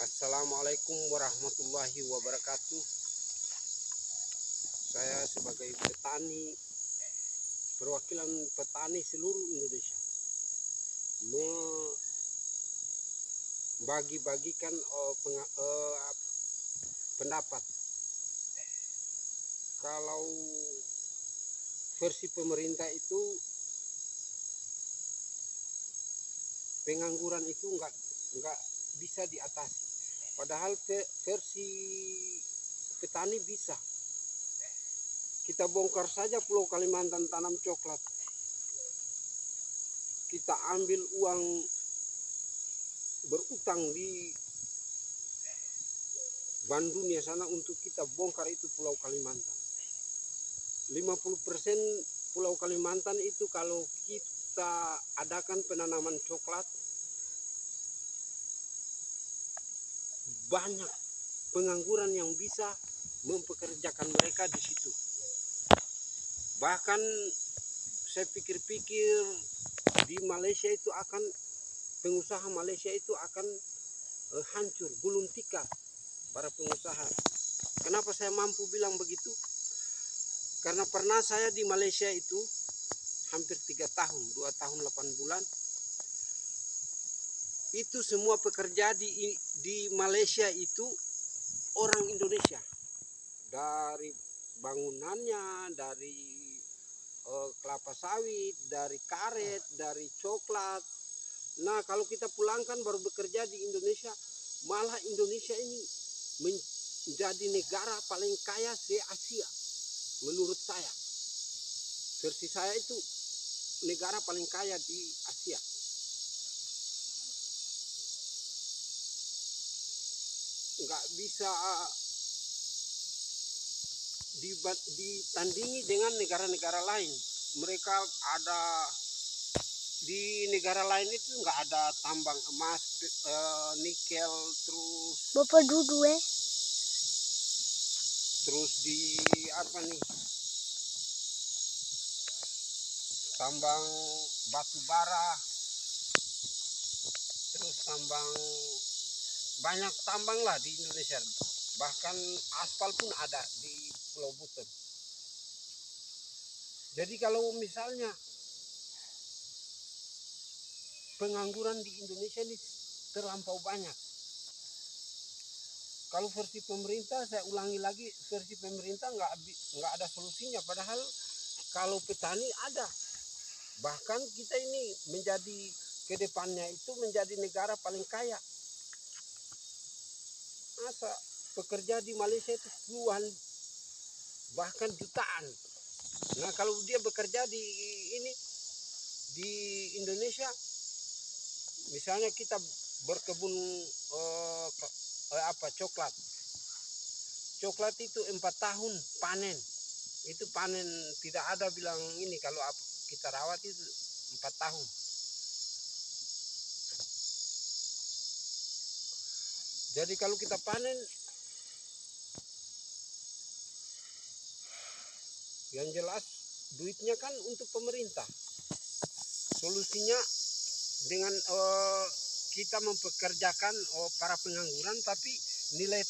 Assalamualaikum warahmatullahi wabarakatuh. Saya sebagai petani, perwakilan petani seluruh Indonesia, membagi-bagikan pendapat. Kalau versi pemerintah itu, pengangguran itu nggak bisa diatasi. Padahal versi petani bisa. Kita bongkar saja Pulau Kalimantan tanam coklat. Kita ambil uang berutang di Bank Dunia sana untuk kita bongkar itu Pulau Kalimantan. 50% Pulau Kalimantan itu kalau kita adakan penanaman coklat, banyak pengangguran yang bisa mempekerjakan mereka di situ. Bahkan saya pikir-pikir di Malaysia itu pengusaha Malaysia itu akan hancur, gulung tikar para pengusaha. Kenapa saya mampu bilang begitu? Karena pernah saya di Malaysia itu hampir 3 tahun, 2 tahun 8 bulan. Itu semua pekerja di Malaysia itu orang Indonesia. Dari bangunannya, dari kelapa sawit, dari karet, dari coklat. Nah, kalau kita pulangkan baru bekerja di Indonesia, malah Indonesia ini menjadi negara paling kaya di Asia. Menurut saya, versi saya itu negara paling kaya di Asia. Nggak bisa ditandingi dengan negara-negara lain. Mereka ada di negara lain itu nggak ada tambang emas, nikel, terus di apa nih, tambang batu bara, terus tambang, banyak tambang lah di Indonesia. Bahkan aspal pun ada di Pulau Buton. Jadi kalau misalnya pengangguran di Indonesia ini terlampau banyak. Kalau versi pemerintah, saya ulangi lagi, versi pemerintah nggak ada solusinya. Padahal kalau petani ada. Bahkan kita ini menjadi kedepannya itu menjadi negara paling kaya. Masa pekerja di Malaysia itu puluhan, bahkan jutaan. Nah, kalau dia bekerja di Indonesia, misalnya kita berkebun coklat itu 4 tahun panen. Itu panen tidak ada bilang ini, kalau kita rawat itu 4 tahun. Jadi kalau kita panen, yang jelas duitnya kan untuk pemerintah. Solusinya dengan kita mempekerjakan para pengangguran, tapi nilai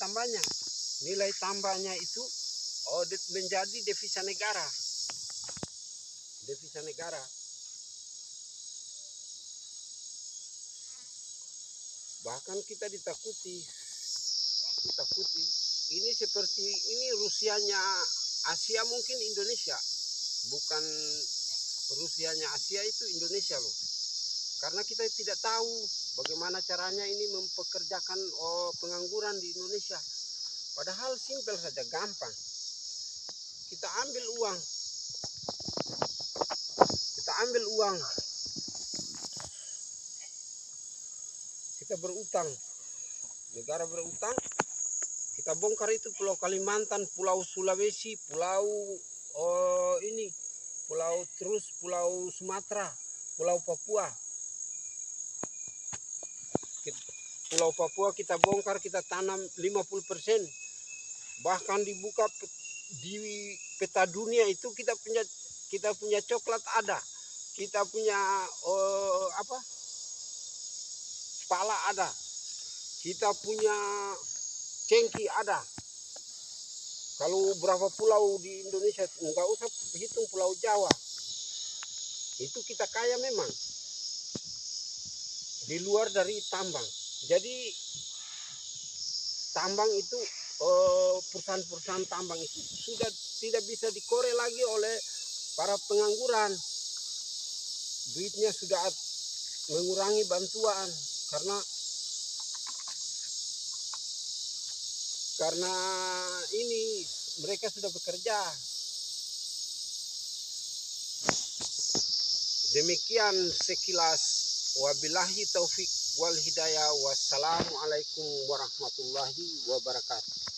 tambahnya itu menjadi devisa negara. Bahkan kita ditakuti. Ini seperti ini Rusianya Asia, mungkin Indonesia. Bukan Rusianya Asia itu Indonesia loh. Karena kita tidak tahu bagaimana caranya ini mempekerjakan pengangguran di Indonesia. Padahal simpel saja, gampang. Kita ambil uang. Kita berutang. Negara berutang. Kita bongkar itu Pulau Kalimantan, Pulau Sulawesi, Pulau Sumatera, Pulau Papua. Pulau Papua kita bongkar, kita tanam 50%. Bahkan dibuka di peta dunia itu kita punya coklat ada. Kita punya pala ada. Kita punya cengki ada. Kalau berapa pulau di Indonesia, nggak usah hitung Pulau Jawa. Itu kita kaya memang. Di luar dari tambang. Jadi tambang itu, perusahaan-perusahaan tambang itu sudah tidak bisa dikorek lagi oleh para pengangguran. Duitnya sudah mengurangi bantuan karena ini mereka sudah bekerja. Demikian sekilas, wabillahi taufik wal hidayah. Wassalamualaikum warahmatullahi wabarakatuh.